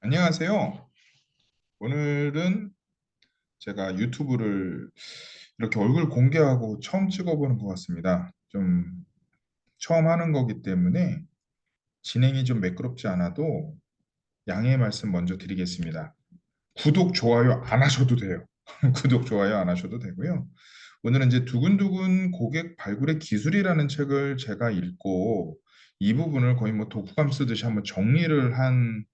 안녕하세요. 오늘은 제가 유튜브를 이렇게 얼굴 공개하고 처음 찍어보는 것 같습니다. 좀 처음 하는 거기 때문에 진행이 좀 매끄럽지 않아도 양해의 말씀 먼저 드리겠습니다. 구독, 좋아요 안 하셔도 돼요. 구독, 좋아요 안 하셔도 되고요. 오늘은 이제 두근두근 고객 발굴의 기술이라는 책을 제가 읽고 이 부분을 거의 뭐 독후감 쓰듯이 한번 정리를 한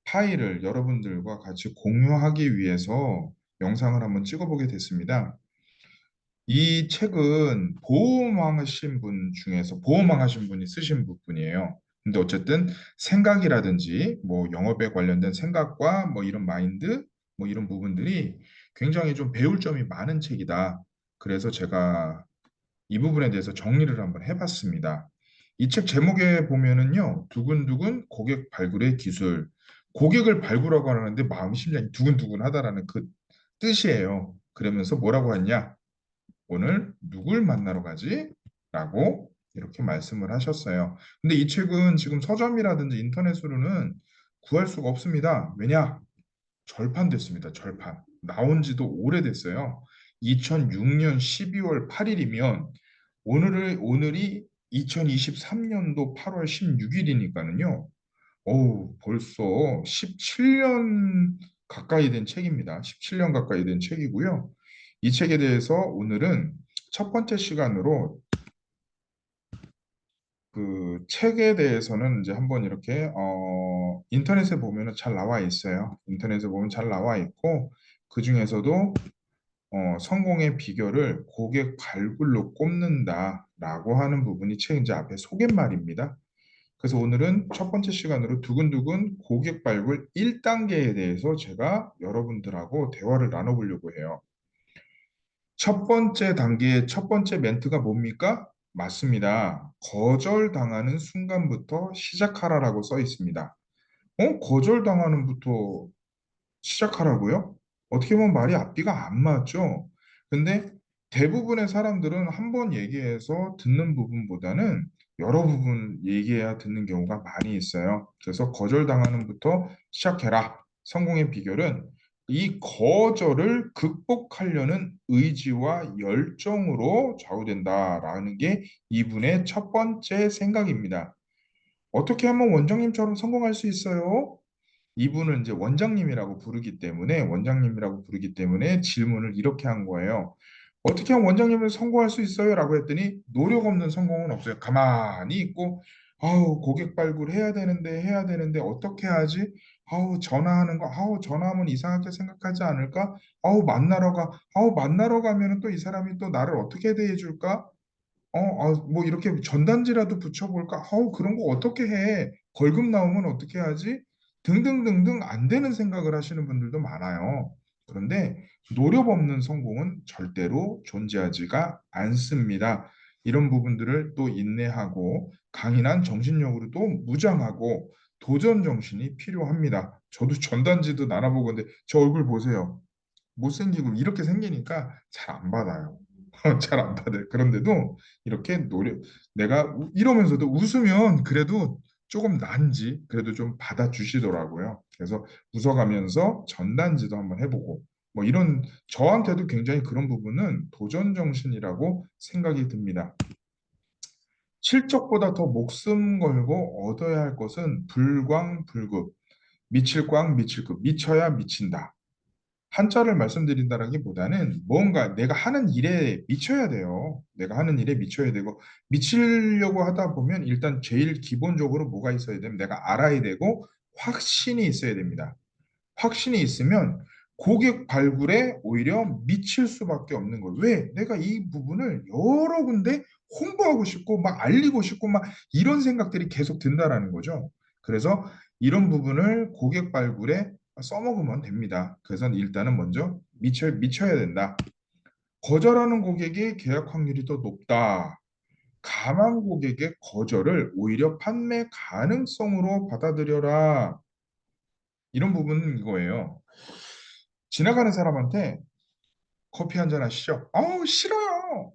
파일을 여러분들과 같이 공유하기 위해서 영상을 한번 찍어보게 됐습니다. 이 책은 보험왕하신 분 중에서 보험왕하신 분이 쓰신 부분이에요. 근데 어쨌든 생각이라든지 뭐 영업에 관련된 생각과 뭐 이런 마인드 뭐 이런 부분들이 굉장히 좀 배울 점이 많은 책이다. 그래서 제가 이 부분에 대해서 정리를 한번 해봤습니다. 이 책 제목에 보면은요, 두근두근 고객 발굴의 기술. 고객을 발굴하고 하는데 마음 심장이 두근두근하다라는 그 뜻이에요. 그러면서 뭐라고 했냐? 오늘 누굴 만나러 가지? 라고 이렇게 말씀을 하셨어요. 근데 이 책은 지금 서점이라든지 인터넷으로는 구할 수가 없습니다. 왜냐? 절판됐습니다. 절판. 나온 지도 오래됐어요. 2006년 12월 8일이면 오늘이 2023년도 8월 16일이니까는요. 어우, 벌써 17년 가까이 된 책입니다. 17년 가까이 된 책이고요. 이 책에 대해서 오늘은 첫 번째 시간으로 그 책에 대해서는 이제 한번 이렇게 인터넷에 보면은 잘 나와 있어요. 인터넷에 보면 잘 나와 있고 그 중에서도 성공의 비결을 고객 발굴로 꼽는다라고 하는 부분이 책 이제 앞에 소개말입니다. 그래서 오늘은 첫 번째 시간으로 두근두근 고객 발굴 1단계에 대해서 제가 여러분들하고 대화를 나눠보려고 해요. 첫 번째 단계의 첫 번째 멘트가 뭡니까? 맞습니다. 거절당하는 순간부터 시작하라라고 써 있습니다. 거절당하는부터 시작하라고요? 어떻게 보면 말이 앞뒤가 안 맞죠? 근데 대부분의 사람들은 한 번 얘기해서 듣는 부분보다는 여러 부분 얘기해야 듣는 경우가 많이 있어요. 그래서 거절당하는부터 시작해라. 성공의 비결은 이 거절을 극복하려는 의지와 열정으로 좌우된다라는 게 이분의 첫 번째 생각입니다. 어떻게 하면 원장님처럼 성공할 수 있어요? 이분은 이제 원장님이라고 부르기 때문에 질문을 이렇게 한 거예요. 어떻게 하면 원장님을 성공할 수 있어요? 라고 했더니 노력 없는 성공은 없어요. 가만히 있고 아우 고객 발굴해야 되는데 해야 되는데 어떻게 하지? 아우 전화하는 거 아우 전화하면 이상하게 생각하지 않을까? 아우 만나러 가면은 또 이 사람이 또 나를 어떻게 대해 줄까? 뭐 이렇게 전단지라도 붙여볼까? 그런 거 어떻게 해? 벌금 나오면 어떻게 하지? 등등등등 안 되는 생각을 하시는 분들도 많아요. 그런데 노력 없는 성공은 절대로 존재하지가 않습니다. 이런 부분들을 또 인내하고 강인한 정신력으로 또 무장하고 도전 정신이 필요합니다. 저도 전단지도 나눠보건데 저 얼굴 보세요. 못생기고 이렇게 생기니까 잘 안 받아요. 잘 안 받아요. 그런데도 이렇게 내가 이러면서도 웃으면 그래도 조금 난지, 그래도 좀 받아주시더라고요. 그래서 웃어가면서 전단지도 한번 해보고, 뭐 이런, 저한테도 굉장히 그런 부분은 도전 정신이라고 생각이 듭니다. 실적보다 더 목숨 걸고 얻어야 할 것은 불광불급, 미칠 광 미칠급, 미쳐야 미친다. 한자를 말씀드린다라기보다는 뭔가 내가 하는 일에 미쳐야 돼요. 내가 하는 일에 미쳐야 되고 미치려고 하다 보면 일단 제일 기본적으로 뭐가 있어야 되면 내가 알아야 되고 확신이 있어야 됩니다. 확신이 있으면 고객 발굴에 오히려 미칠 수밖에 없는 거예요. 왜? 내가 이 부분을 여러 군데 홍보하고 싶고 막 알리고 싶고 막 이런 생각들이 계속 든다라는 거죠. 그래서 이런 부분을 고객 발굴에 써먹으면 됩니다. 그래서 일단은 먼저 미쳐야 된다. 거절하는 고객의 계약 확률이 더 높다. 감한 고객의 거절을 오히려 판매 가능성으로 받아들여라. 이런 부분은 이거예요. 지나가는 사람한테 커피 한 잔 하시죠. 아우, 싫어요.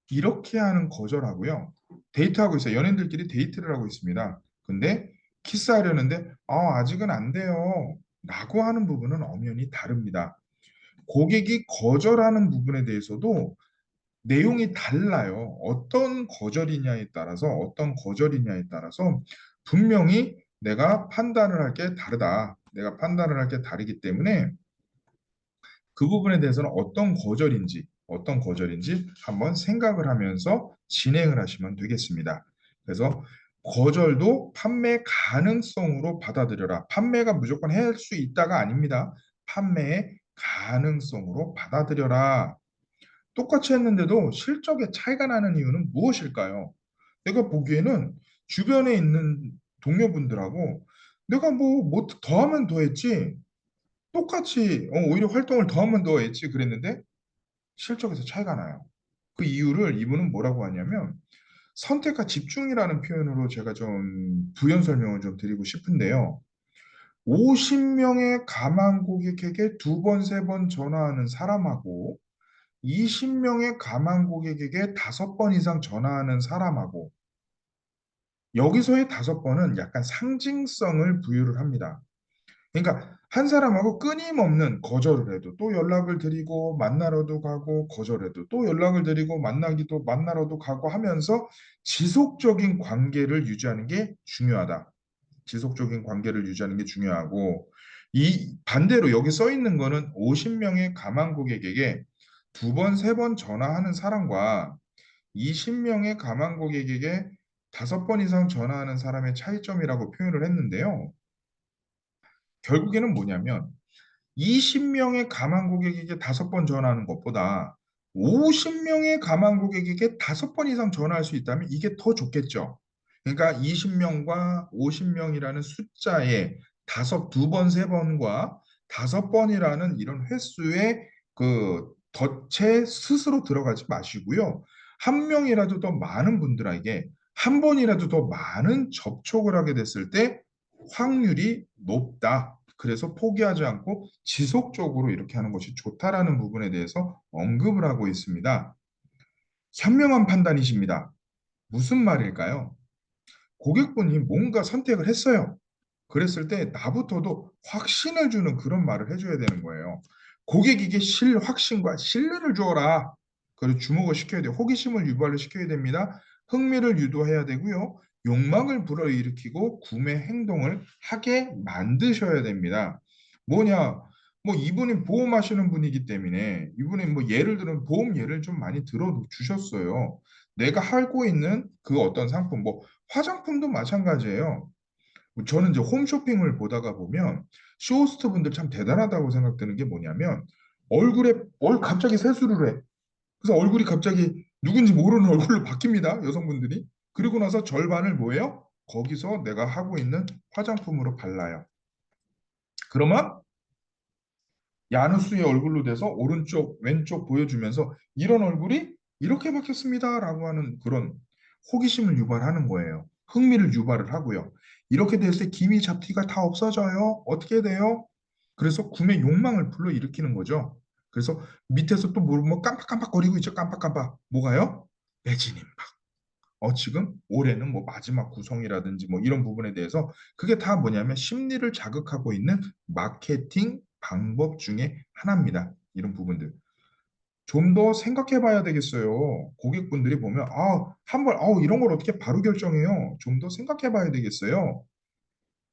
이렇게 하는 거절하고요. 데이트하고 있어요. 연인들끼리 데이트를 하고 있습니다. 근데 키스하려는데 아직은 안 돼요. 라고 하는 부분은 엄연히 다릅니다. 고객이 거절하는 부분에 대해서도 내용이 달라요. 어떤 거절이냐에 따라서 분명히 내가 판단을 할 게 다르다. 내가 판단을 할 게 다르기 때문에 그 부분에 대해서는 어떤 거절인지 한번 생각을 하면서 진행을 하시면 되겠습니다. 그래서 거절도 판매 가능성으로 받아들여라. 판매가 무조건 할 수 있다가 아닙니다. 판매의 가능성으로 받아들여라. 똑같이 했는데도 실적에 차이가 나는 이유는 무엇일까요? 내가 보기에는 주변에 있는 동료분들하고 내가 뭐 더하면 더했지 똑같이 오히려 활동을 더하면 더했지 그랬는데 실적에서 차이가 나요. 그 이유를 이분은 뭐라고 하냐면 선택과 집중이라는 표현으로 제가 좀 부연 설명을 좀 드리고 싶은데요. 50명의 가망 고객에게 두 번, 세 번 전화하는 사람하고 20명의 가망 고객에게 다섯 번 이상 전화하는 사람하고 여기서의 다섯 번은 약간 상징성을 부여를 합니다. 그러니까 한 사람하고 끊임없는 거절을 해도 또 연락을 드리고 만나러도 가고 거절해도 또 연락을 드리고 만나러도 가고 하면서 지속적인 관계를 유지하는 게 중요하다. 지속적인 관계를 유지하는 게 중요하고 이 반대로 여기 써 있는 거는 50명의 가망 고객에게 두 번, 세 번 전화하는 사람과 20명의 가망 고객에게 다섯 번 이상 전화하는 사람의 차이점이라고 표현을 했는데요. 결국에는 뭐냐면 20명의 가망 고객에게 다섯 번 전화하는 것보다 50명의 가망 고객에게 다섯 번 이상 전화할 수 있다면 이게 더 좋겠죠. 그러니까 20명과 50명이라는 숫자에 두 번, 세 번과 다섯 번이라는 이런 횟수의 그 덫에 스스로 들어가지 마시고요. 한 명이라도 더 많은 분들에게 한 번이라도 더 많은 접촉을 하게 됐을 때 확률이 높다. 그래서 포기하지 않고 지속적으로 이렇게 하는 것이 좋다라는 부분에 대해서 언급을 하고 있습니다. 현명한 판단이십니다. 무슨 말일까요? 고객분이 뭔가 선택을 했어요. 그랬을 때 나부터도 확신을 주는 그런 말을 해줘야 되는 거예요. 고객에게 확신과 신뢰를 주어라. 그리고 주목을 시켜야 돼요. 호기심을 유발을 시켜야 됩니다. 흥미를 유도해야 되고요. 욕망을 불어일으키고 구매 행동을 하게 만드셔야 됩니다. 뭐냐? 뭐 이분이 보험하시는 분이기 때문에 이분이 뭐 예를 들면 보험 예를 좀 많이 들어 주셨어요. 내가 알고 있는 그 어떤 상품, 뭐 화장품도 마찬가지예요. 저는 이제 홈쇼핑을 보다가 보면 쇼호스트 분들 참 대단하다고 생각되는 게 뭐냐면 갑자기 세수를 해. 그래서 얼굴이 갑자기 누군지 모르는 얼굴로 바뀝니다. 여성분들이. 그리고 나서 절반을 뭐예요? 거기서 내가 하고 있는 화장품으로 발라요. 그러면 야누스의 얼굴로 돼서 오른쪽, 왼쪽 보여주면서 이런 얼굴이 이렇게 바뀌었습니다라고 하는 그런 호기심을 유발하는 거예요. 흥미를 유발을 하고요. 이렇게 됐을 때 기미 잡티가 다 없어져요. 어떻게 돼요? 그래서 구매 욕망을 불러일으키는 거죠. 그래서 밑에서 또 뭐 깜빡깜빡거리고 있죠. 깜빡깜빡. 뭐가요? 매진 임박. 지금 올해는 뭐 마지막 구성이라든지 뭐 이런 부분에 대해서 그게 다 뭐냐면 심리를 자극하고 있는 마케팅 방법 중에 하나입니다. 이런 부분들. 좀 더 생각해 봐야 되겠어요. 고객분들이 보면, 이런 걸 어떻게 바로 결정해요? 좀 더 생각해 봐야 되겠어요.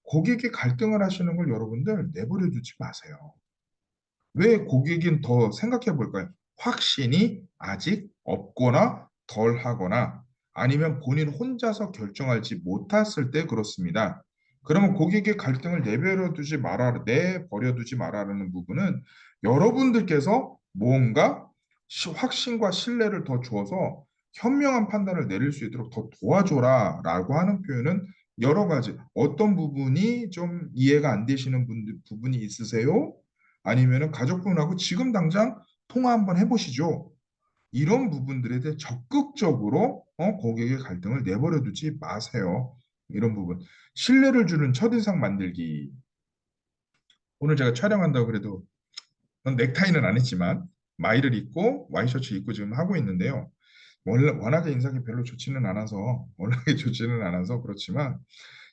고객이 갈등을 하시는 걸 여러분들 내버려 두지 마세요. 왜 고객은 더 생각해 볼까요? 확신이 아직 없거나 덜 하거나 아니면 본인 혼자서 결정하지 못했을 때 그렇습니다. 그러면 고객의 갈등을 내버려 두지 말아라는 부분은 여러분들께서 뭔가 확신과 신뢰를 더 주어서 현명한 판단을 내릴 수 있도록 더 도와줘라라고 하는 표현은 여러 가지 어떤 부분이 좀 이해가 안 되시는 부분이 있으세요? 아니면은 가족분하고 지금 당장 통화 한번 해보시죠. 이런 부분들에 대해 적극적으로 고객의 갈등을 내버려 두지 마세요. 이런 부분. 신뢰를 주는 첫인상 만들기. 오늘 제가 촬영한다고 그래도 넥타이는 안 했지만 마이를 입고 와이셔츠 입고 지금 하고 있는데요. 원래 워낙에 인상이 별로 좋지는 않아서 워낙에 좋지는 않아서 그렇지만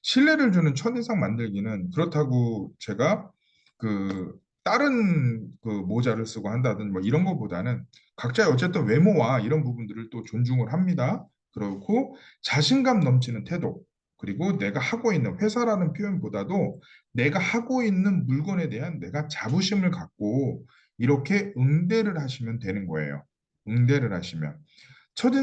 신뢰를 주는 첫인상 만들기는 그렇다고 제가 그 다른 그 모자를 쓰고 한다든 뭐 이런 거보다는 각자의 어쨌든 외모와 이런 부분들을 또 존중을 합니다. 그렇고 자신감 넘치는 태도, 그리고 내가 하고 있는 회사라는 표현보다도 내가 하고 있는 물건에 대한 내가 자부심을 갖고 이렇게 응대를 하시면 되는 거예요. 응대를 하시면. 첫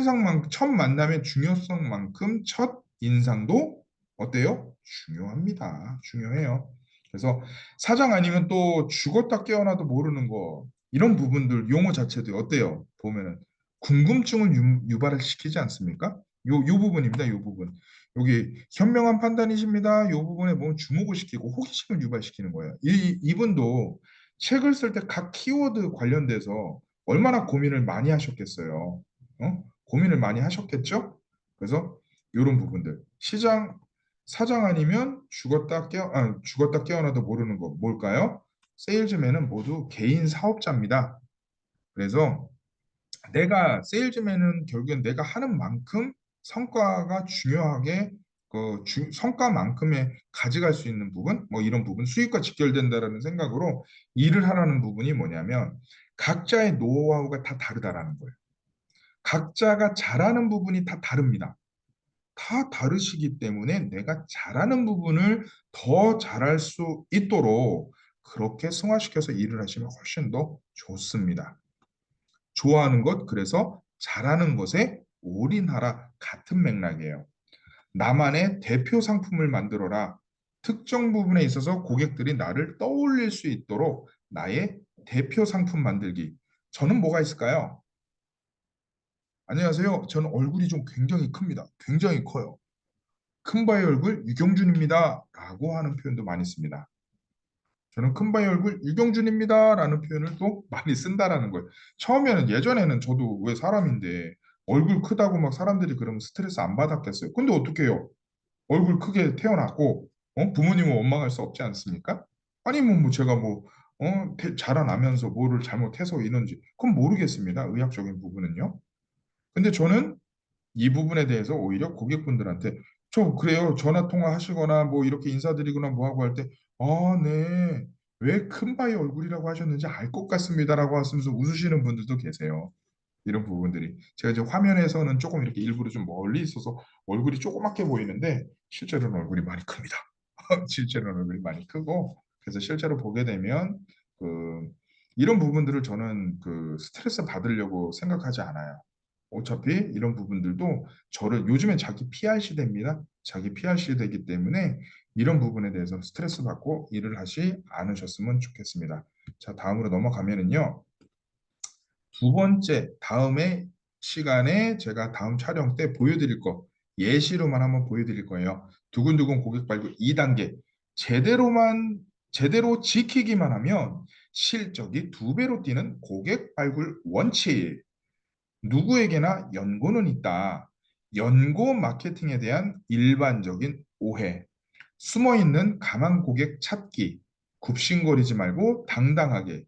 만남의 중요성만큼 첫 인상도 어때요? 중요합니다. 중요해요. 그래서 사장 아니면 또 죽었다 깨어나도 모르는 거 이런 부분들 용어 자체도 어때요? 보면은 궁금증을 유발을 시키지 않습니까? 요 부분입니다. 요 부분. 여기 현명한 판단이십니다. 요 부분에 보면 주목을 시키고 호기심을 유발시키는 거예요. 이분도 책을 쓸 때 각 키워드 관련돼서 얼마나 고민을 많이 하셨겠어요. 고민을 많이 하셨겠죠? 그래서 이런 부분들. 사장 아니면 죽었다 깨어나도 모르는 거 뭘까요? 세일즈맨은 모두 개인 사업자입니다. 그래서 세일즈맨은 결국엔 내가 하는 만큼 성과가 중요하게 성과만큼의 가져갈 수 있는 부분, 뭐 이런 부분, 수익과 직결된다라는 생각으로 일을 하라는 부분이 뭐냐면 각자의 노하우가 다 다르다라는 거예요. 각자가 잘하는 부분이 다 다릅니다. 다 다르시기 때문에 내가 잘하는 부분을 더 잘할 수 있도록 그렇게 승화시켜서 일을 하시면 훨씬 더 좋습니다. 좋아하는 것, 그래서 잘하는 것에 올인하라 같은 맥락이에요. 나만의 대표 상품을 만들어라. 특정 부분에 있어서 고객들이 나를 떠올릴 수 있도록 나의 대표 상품 만들기. 저는 뭐가 있을까요? 안녕하세요. 저는 얼굴이 좀 굉장히 큽니다. 굉장히 커요. 큰바위 얼굴 유경준입니다. 라고 하는 표현도 많이 씁니다. 저는 큰바위 얼굴 유경준입니다. 라는 표현을 또 많이 쓴다라는 거예요. 예전에는 저도 왜 사람인데 얼굴 크다고 막 사람들이 그러면 스트레스 안 받았겠어요. 근데 어떻게 해요? 얼굴 크게 태어났고 부모님은 원망할 수 없지 않습니까? 아니면 뭐 제가 자라나면서 뭐를 잘못해서 이런지 그건 모르겠습니다. 의학적인 부분은요. 근데 저는 이 부분에 대해서 오히려 고객분들한테 저 그래요. 전화 통화하시거나 뭐 이렇게 인사드리거나 뭐 하고 할 때 네. 왜 큰바위 얼굴이라고 하셨는지 알 것 같습니다라고 하시면서 웃으시는 분들도 계세요. 이런 부분들이 제가 이제 화면에서는 조금 이렇게 일부러 좀 멀리 있어서 얼굴이 조그맣게 보이는데 실제로는 얼굴이 많이 큽니다. 실제로는 얼굴이 많이 크고 그래서 실제로 보게 되면 그 이런 부분들을 저는 스트레스 받으려고 생각하지 않아요. 어차피 이런 부분들도 저를 요즘에 자기 PR 시대입니다. 자기 PR 시대이기 때문에 이런 부분에 대해서 스트레스 받고 일을 하지 않으셨으면 좋겠습니다. 자, 다음으로 넘어가면은요. 두 번째, 다음에 시간에 제가 다음 촬영 때 보여드릴 거 예시로만 한번 보여드릴 거예요. 두근두근 고객 발굴 2단계. 제대로 지키기만 하면 실적이 두 배로 뛰는 고객 발굴 원칙. 누구에게나 연고는 있다. 연고 마케팅에 대한 일반적인 오해. 숨어있는 가망 고객 찾기. 굽신거리지 말고 당당하게.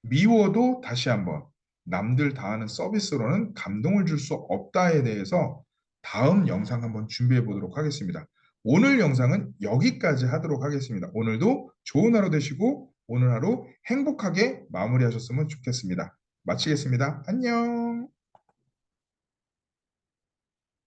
미워도 다시 한번. 남들 다 하는 서비스로는 감동을 줄 수 없다에 대해서 다음 영상 한번 준비해 보도록 하겠습니다. 오늘 영상은 여기까지 하도록 하겠습니다. 오늘도 좋은 하루 되시고 오늘 하루 행복하게 마무리하셨으면 좋겠습니다. 마치겠습니다. 안녕.